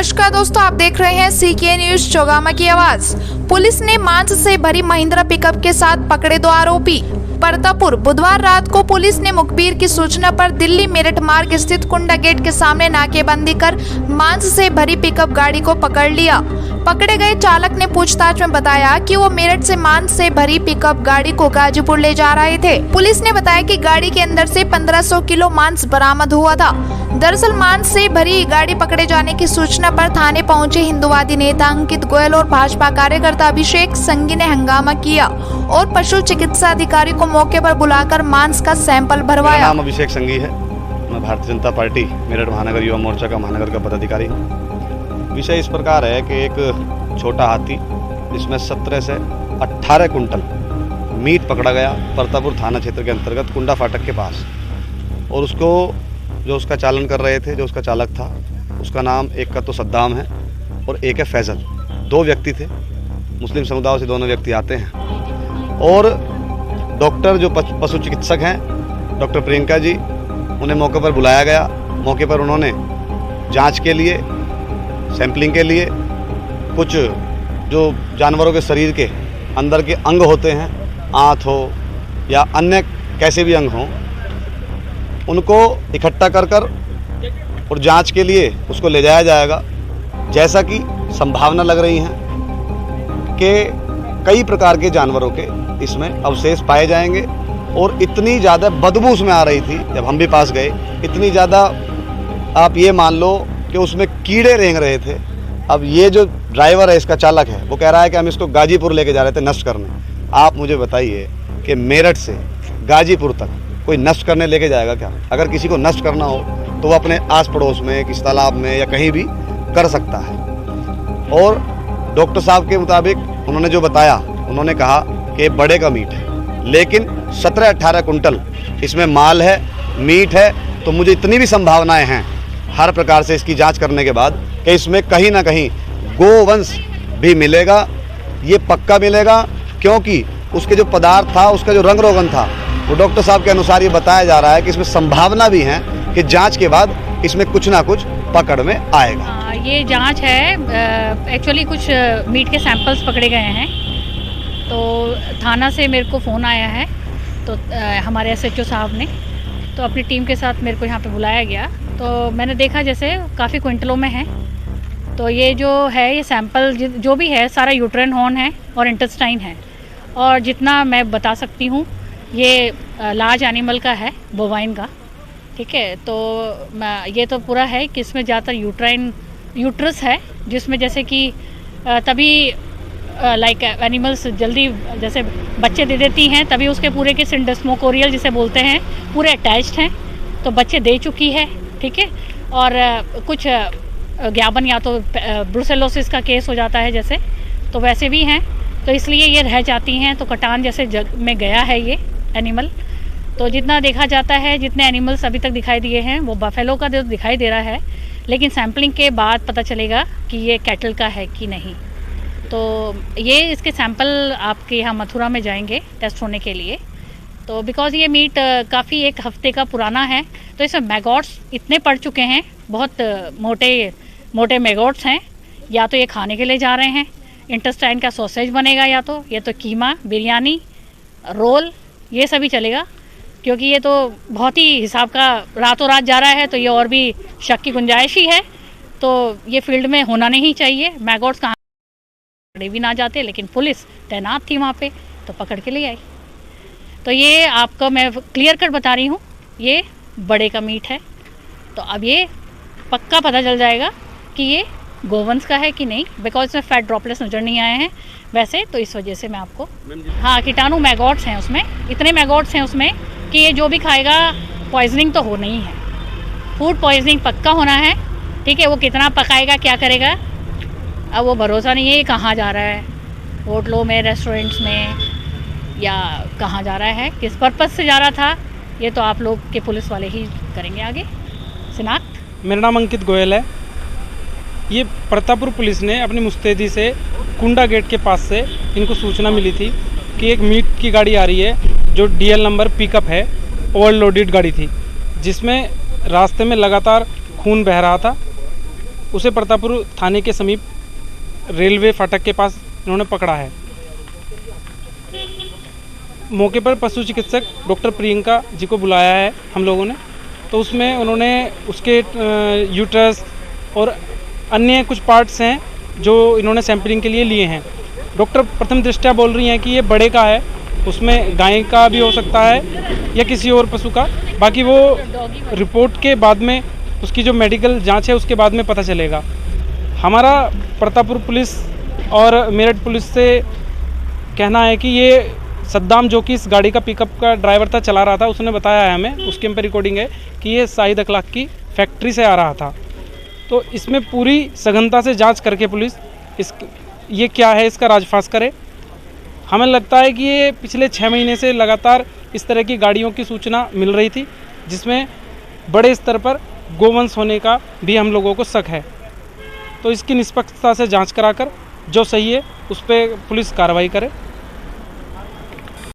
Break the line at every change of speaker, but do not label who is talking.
नमस्कार दोस्तों, आप देख रहे हैं CK न्यूज चौगामा की आवाज। पुलिस ने मांस से भरी महिंद्रा पिकअप के साथ पकड़े 2 आरोपी। परतापुर बुधवार रात को पुलिस ने मुखबिर की सूचना पर दिल्ली मेरठ मार्ग स्थित कुंडा गेट के सामने नाकेबंदी कर मांस से भरी पिकअप गाड़ी को पकड़ लिया। पकड़े गए चालक ने पूछताछ में बताया कि वो मेरठ से मांस से भरी पिकअप गाड़ी को गाजीपुर ले जा रहे थे। पुलिस ने बताया कि गाड़ी के अंदर से 1500 किलो मांस बरामद हुआ था। दरअसल मांस से भरी गाड़ी पकड़े जाने की सूचना पर थाने पहुंचे हिंदुवादी नेता अंकित गोयल और भाजपा कार्यकर्ता अभिषेक संघी ने हंगामा किया और पशु चिकित्सा अधिकारी को मौके पर बुलाकर मांस का सैंपल भरवाया।
मेरा नाम अभिषेक संघी है। मैं भारतीय जनता पार्टी मेरठ महानगर युवा मोर्चा का महानगर का पदाधिकारी हूँ। विषय इस प्रकार है कि एक छोटा हाथी जिसमें 17 से 18 कुंटल मीट पकड़ा गया परतापुर थाना क्षेत्र के अंतर्गत कुंडा फाटक के पास, और उसको जो उसका चालन कर रहे थे, जो उसका चालक था, उसका नाम एक का तो सद्दाम है और एक है फैजल। 2 व्यक्ति थे, मुस्लिम समुदाय से दोनों व्यक्ति आते हैं। और डॉक्टर जो पशु चिकित्सक हैं, डॉक्टर प्रियंका जी, उन्हें मौके पर बुलाया गया। मौके पर उन्होंने जांच के लिए, सैंपलिंग के लिए कुछ जो जानवरों के शरीर के अंदर के अंग होते हैं, आंत हो या अन्य कैसे भी अंग हों, उनको इकट्ठा कर और जांच के लिए उसको ले जाया जाएगा। जैसा कि संभावना लग रही है कि कई प्रकार के जानवरों के इसमें अवशेष पाए जाएंगे, और इतनी ज़्यादा बदबू उसमें आ रही थी जब हम भी पास गए, इतनी ज़्यादा आप ये मान लो कि उसमें कीड़े रेंग रहे थे। अब ये जो ड्राइवर है, इसका चालक है, वो कह रहा है कि हम इसको गाजीपुर लेके जा रहे थे नष्ट करने। आप मुझे बताइए कि मेरठ से गाजीपुर तक कोई नष्ट करने लेके जाएगा क्या? अगर किसी को नष्ट करना हो तो वो अपने आस पड़ोस में, किसी तालाब में या कहीं भी कर सकता है। और डॉक्टर साहब के मुताबिक उन्होंने जो बताया, उन्होंने कहा कि बड़े का मीट है, लेकिन 17-18 कुंटल इसमें माल है, मीट है। तो मुझे इतनी भी संभावनाएं हैं हर प्रकार से इसकी जांच करने के बाद कि इसमें कहीं ना कहीं गोवंश भी मिलेगा। ये पक्का मिलेगा, क्योंकि उसके जो पदार्थ था, उसका जो रंग रोगन था, वो डॉक्टर साहब के अनुसार ये बताया जा रहा है कि इसमें संभावना भी है कि जांच के बाद इसमें कुछ ना कुछ पकड़ में आएगा।
ये जांच है, एक्चुअली कुछ मीट के सैंपल्स पकड़े गए हैं। तो थाना से मेरे को फ़ोन आया है, तो हमारे SHO साहब ने तो अपनी टीम के साथ मेरे को यहाँ पे बुलाया गया। तो मैंने देखा जैसे काफ़ी क्विंटलों में है। तो ये जो है, ये सैंपल जो भी है सारा यूट्राइन हॉर्न है और इंटेस्टाइन है। और जितना मैं बता सकती हूँ ये लार्ज एनिमल का है, बोवाइन का, ठीक है। तो ये तो पूरा है कि इसमें ज़्यादातर यूट्रस है, जिसमें जैसे कि तभी लाइक एनिमल्स जल्दी जैसे बच्चे दे देती हैं, तभी उसके पूरे के सिंडेस्मोकोरियल जिसे बोलते हैं पूरे अटैच्ड हैं। तो बच्चे दे चुकी है, ठीक है। और कुछ ज्ञापन या तो ब्रुसेलोसिस का केस हो जाता है जैसे, तो वैसे भी हैं, तो इसलिए ये रह जाती हैं। तो कटान जैसे जग में गया है ये एनिमल। तो जितना देखा जाता है, जितने एनिमल्स अभी तक दिखाई दिए हैं वो बफेलो का दिखाई दे रहा है, लेकिन सैम्पलिंग के बाद पता चलेगा कि ये कैटल का है कि नहीं। तो ये इसके सैंपल आपके यहाँ मथुरा में जाएंगे टेस्ट होने के लिए। तो बिकॉज़ ये मीट काफ़ी 1 हफ्ते का पुराना है, तो इसमें मैगॉट्स इतने पड़ चुके हैं, बहुत मोटे मैगॉट्स हैं। या तो ये खाने के लिए जा रहे हैं, इंटेस्टाइन का सॉसेज बनेगा, या तो ये तो कीमा, बिरयानी, रोल, ये सभी चलेगा। क्योंकि ये तो बहुत ही हिसाब का रातों रात जा रहा है, तो ये और भी शक की गुंजाइश ही है। तो ये फील्ड में होना नहीं चाहिए। मैगॉट्स कहाँ पकड़े भी ना जाते, लेकिन पुलिस तैनात थी वहाँ पे, तो पकड़ के ले आई। तो ये आपको मैं क्लियर कट बता रही हूँ, ये बड़े का मीट है। तो अब ये पक्का पता चल जाएगा कि ये गोवंश का है कि नहीं, बिकॉज इसमें फैट ड्रॉपलेट्स नजर नहीं आए हैं वैसे, तो इस वजह से मैं आपको, हाँ, कीटाणु मैगॉट्स हैं उसमें, इतने मैगॉट्स हैं उसमें कि ये जो भी खाएगा पॉइजनिंग तो होना ही है, फूड पॉइजनिंग पक्का होना है, ठीक है। वो कितना पकाएगा, क्या करेगा, अब वो भरोसा नहीं है। ये कहाँ जा रहा है, होटलों में, रेस्टोरेंट्स में, या कहाँ जा रहा है, किस पर्पज़ से जा रहा था, ये तो आप लोग के पुलिस वाले ही करेंगे आगे शिनाख्त।
मेरा नाम अंकित गोयल है। ये परतापुर पुलिस ने अपनी मुस्तैदी से कुंडा गेट के पास से इनको सूचना मिली थी कि एक मीट की गाड़ी आ रही है जो DL नंबर पिकअप है, ओवरलोडेड गाड़ी थी, जिसमें रास्ते में लगातार खून बह रहा था। उसे प्रतापपुर थाने के समीप रेलवे फाटक के पास इन्होंने पकड़ा है। मौके पर पशु चिकित्सक डॉक्टर प्रियंका जी को बुलाया है हम लोगों ने, तो उसमें उन्होंने उसके यूट्रस और अन्य कुछ पार्ट्स हैं जो इन्होंने सैंपलिंग के लिए लिए हैं। डॉक्टर प्रथम दृष्टया बोल रही हैं कि ये बड़े का है, उसमें गाय का भी हो सकता है या किसी और पशु का, बाकी वो रिपोर्ट के बाद में उसकी जो मेडिकल जांच है उसके बाद में पता चलेगा। हमारा प्रतापपुर पुलिस और मेरठ पुलिस से कहना है कि ये सद्दाम जो कि इस गाड़ी का पिकअप का ड्राइवर था, चला रहा था, उसने बताया है हमें, उसके पे रिकॉर्डिंग है कि ये शाहिद अखलाक की फैक्ट्री से आ रहा था। तो इसमें पूरी सघनता से जांच करके पुलिस ये क्या है इसका राजफाश करे। हमें लगता है कि ये पिछले 6 महीने से लगातार इस तरह की गाड़ियों की सूचना मिल रही थी, जिसमें बड़े स्तर पर गोवंश होने का भी हम लोगों को शक है। तो इसकी निष्पक्षता से जांच कराकर जो सही है उस पर पुलिस कार्रवाई करे।